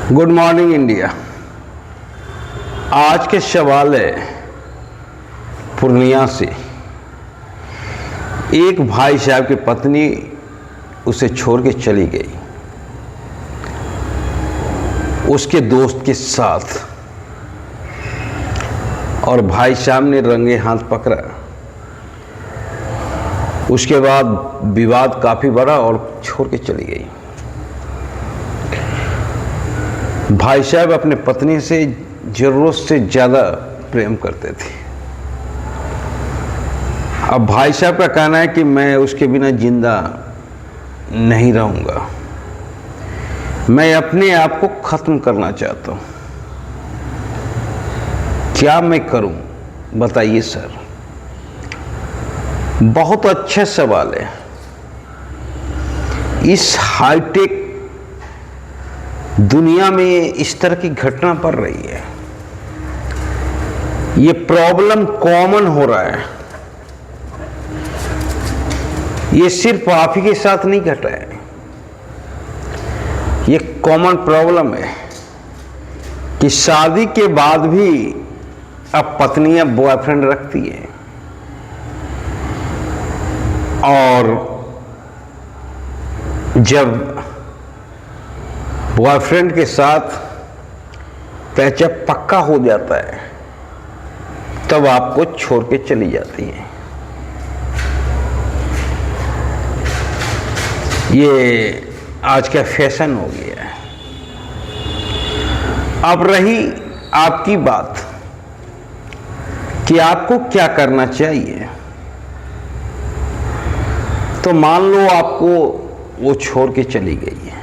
Good morning India. आज के सवाल है पूर्णिया से। एक भाई साहब की पत्नी उसे छोड़ के चली गई उसके दोस्त के साथ, और भाई साहब ने रंगे हाथ पकड़ा। उसके बाद विवाद काफी बढ़ा और छोड़ के चली गई। भाई साहब अपने पत्नी से जरूरत से ज्यादा प्रेम करते थे। अब भाई साहब का कहना है कि मैं उसके बिना जिंदा नहीं रहूंगा, मैं अपने आप को खत्म करना चाहता हूं। क्या मैं करूं, बताइए सर। बहुत अच्छा सवाल है। इस हाईटेक दुनिया में इस तरह की घटना बढ़ रही है। ये प्रॉब्लम कॉमन हो रहा है। ये सिर्फ आप ही के साथ नहीं घटा है, ये कॉमन प्रॉब्लम है कि शादी के बाद भी अब पत्नियां बॉयफ्रेंड रखती है और जब बॉयफ्रेंड के साथ पैचअप पक्का हो जाता है तब आपको छोड़ के चली जाती है। ये आज का फैशन हो गया है। अब रही आपकी बात कि आपको क्या करना चाहिए। तो मान लो आपको वो छोड़ के चली गई है,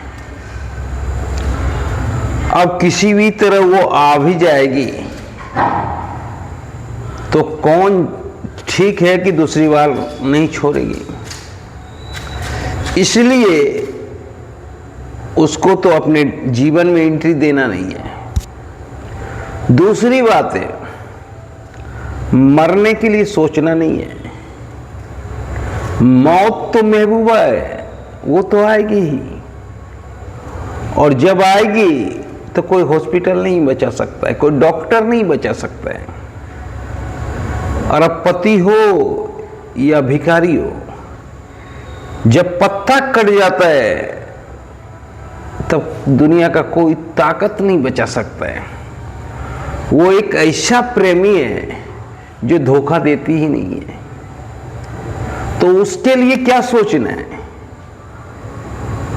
अब किसी भी तरह वो आ भी जाएगी तो कौन ठीक है कि दूसरी बार नहीं छोड़ेगी। इसलिए उसको तो अपने जीवन में एंट्री देना नहीं है। दूसरी बात है, मरने के लिए सोचना नहीं है। मौत तो महबूबा है, वो तो आएगी ही, और जब आएगी तो कोई हॉस्पिटल नहीं बचा सकता है, कोई डॉक्टर नहीं बचा सकता है। और अब पति हो या भिखारी हो, जब पत्ता कट जाता है तब दुनिया का कोई ताकत नहीं बचा सकता है। वो एक ऐसा प्रेमी है जो धोखा देती ही नहीं है। तो उसके लिए क्या सोचना है,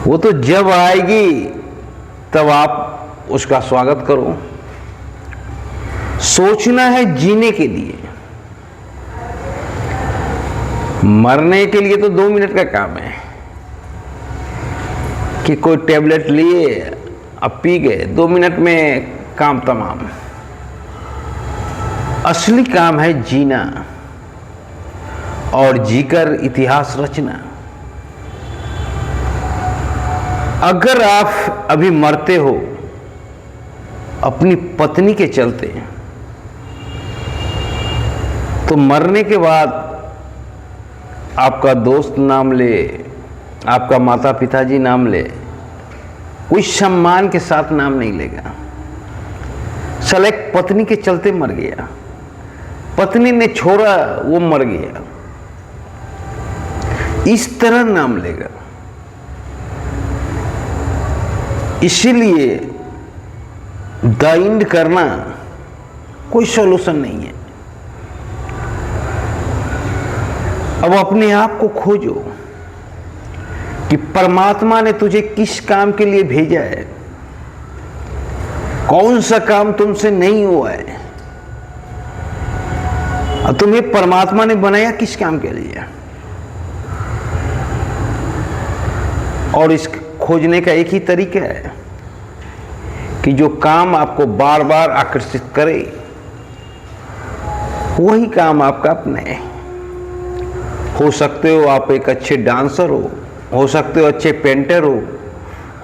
वो तो जब आएगी तब आप उसका स्वागत करो। सोचना है जीने के लिए, मरने के लिए तो 2 मिनट का काम है कि कोई टेबलेट लिए अब पी गए, 2 मिनट में काम तमाम। असली काम है जीना और जीकर इतिहास रचना। अगर आप अभी मरते हो अपनी पत्नी के चलते, तो मरने के बाद आपका दोस्त नाम ले, आपका माता पिताजी नाम ले, कोई सम्मान के साथ नाम नहीं लेगा। साला एक पत्नी के चलते मर गया, पत्नी ने छोड़ा, वो मर गया, इस तरह नाम लेगा। इसीलिए दाइंड करना कोई सॉल्यूशन नहीं है। अब अपने आप को खोजो कि परमात्मा ने तुझे किस काम के लिए भेजा है, कौन सा काम तुमसे नहीं हुआ है, और तुम्हें परमात्मा ने बनाया किस काम के लिए। और इस खोजने का एक ही तरीका है कि जो काम आपको बार बार आकर्षित करे वही काम आपका अपने। हो सकते हो आप एक अच्छे डांसर हो सकते हो अच्छे पेंटर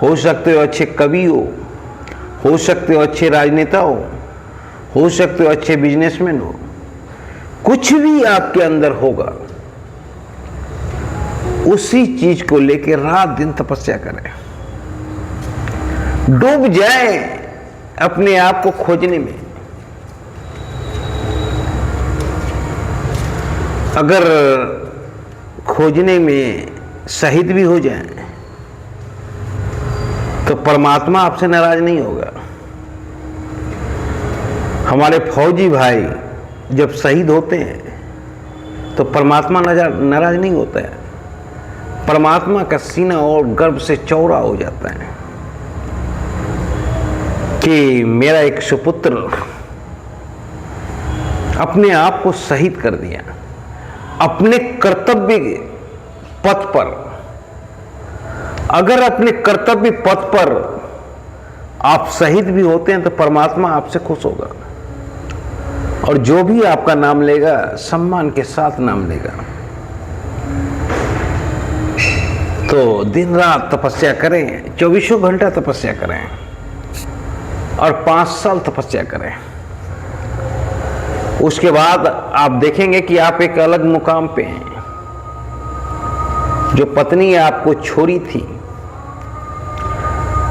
हो सकते हो अच्छे कवि हो सकते हो अच्छे राजनेता हो सकते हो अच्छे बिजनेसमैन हो। कुछ भी आपके अंदर होगा, उसी चीज को लेकर रात दिन तपस्या करें। डूब जाए अपने आप को खोजने में। अगर खोजने में शहीद भी हो जाए तो परमात्मा आपसे नाराज नहीं होगा। हमारे फौजी भाई जब शहीद होते हैं तो परमात्मा नाराज नहीं होता है। परमात्मा का सीना और गर्व से चौड़ा हो जाता है कि मेरा एक सुपुत्र अपने आप को शहीद कर दिया अपने कर्तव्य पथ पर। अगर अपने कर्तव्य पथ पर आप शहीद भी होते हैं तो परमात्मा आपसे खुश होगा और जो भी आपका नाम लेगा सम्मान के साथ नाम लेगा। तो दिन रात तपस्या करें, 24 घंटा तपस्या करें और 5 साल तपस्या करें। उसके बाद आप देखेंगे कि आप एक अलग मुकाम पे हैं। जो पत्नी आपको छोड़ी थी,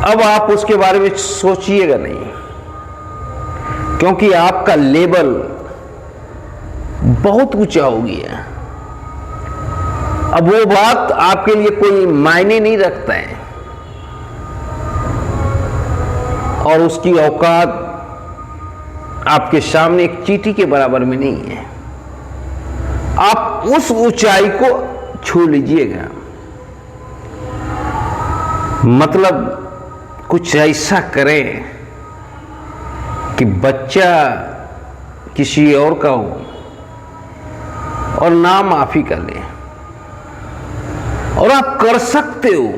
अब आप उसके बारे में सोचिएगा नहीं, क्योंकि आपका लेवल बहुत ऊंचा हो गया। अब वो बात आपके लिए कोई मायने नहीं रखता है और उसकी औकात आपके सामने एक चींटी के बराबर में नहीं है। आप उस ऊंचाई को छू लीजिएगा। मतलब कुछ ऐसा करें कि बच्चा किसी और का हो और नाम आप ही का ले। और आप कर सकते हो।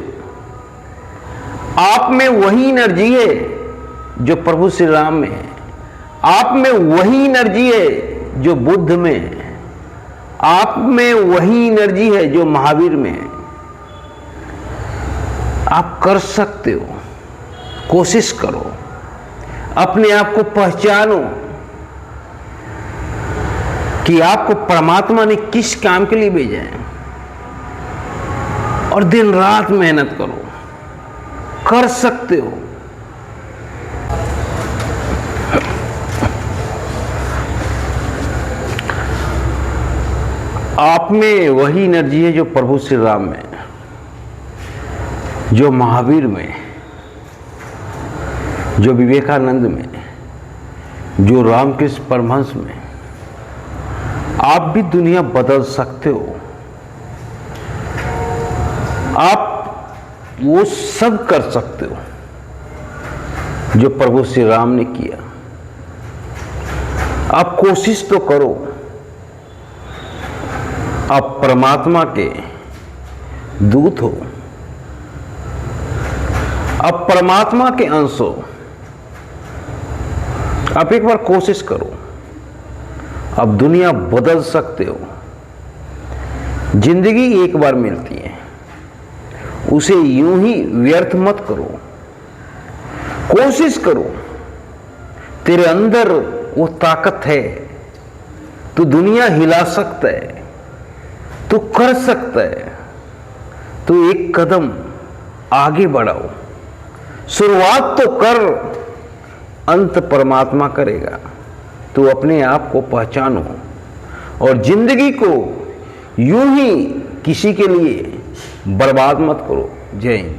आप में वही एनर्जी है जो प्रभु श्री राम में है। आप में वही एनर्जी है जो बुद्ध में है। आप में वही एनर्जी है जो महावीर में है। आप कर सकते हो। कोशिश करो, अपने आप को पहचानो कि आपको परमात्मा ने किस काम के लिए भेजा है और दिन रात मेहनत करो। कर सकते हो। आप में वही एनर्जी है जो प्रभु श्री राम में, जो महावीर में, जो विवेकानंद में, जो रामकृष्ण परमहंस में। आप भी दुनिया बदल सकते हो। आप वो सब कर सकते हो जो प्रभु श्री राम ने किया। आप कोशिश तो करो। आप परमात्मा के दूत हो। आप परमात्मा के अंश हो। आप एक बार कोशिश करो। आप दुनिया बदल सकते हो। जिंदगी एक बार मिलती है, उसे यूं ही व्यर्थ मत करो। कोशिश करो। तेरे अंदर वो ताकत है। तू दुनिया हिला सकता है। तू कर सकता है। तू एक कदम आगे बढ़ाओ। शुरुआत तो कर, अंत परमात्मा करेगा। तू अपने आप को पहचानो और जिंदगी को यूं ही किसी के लिए बर्बाद मत करो। जय हिंद।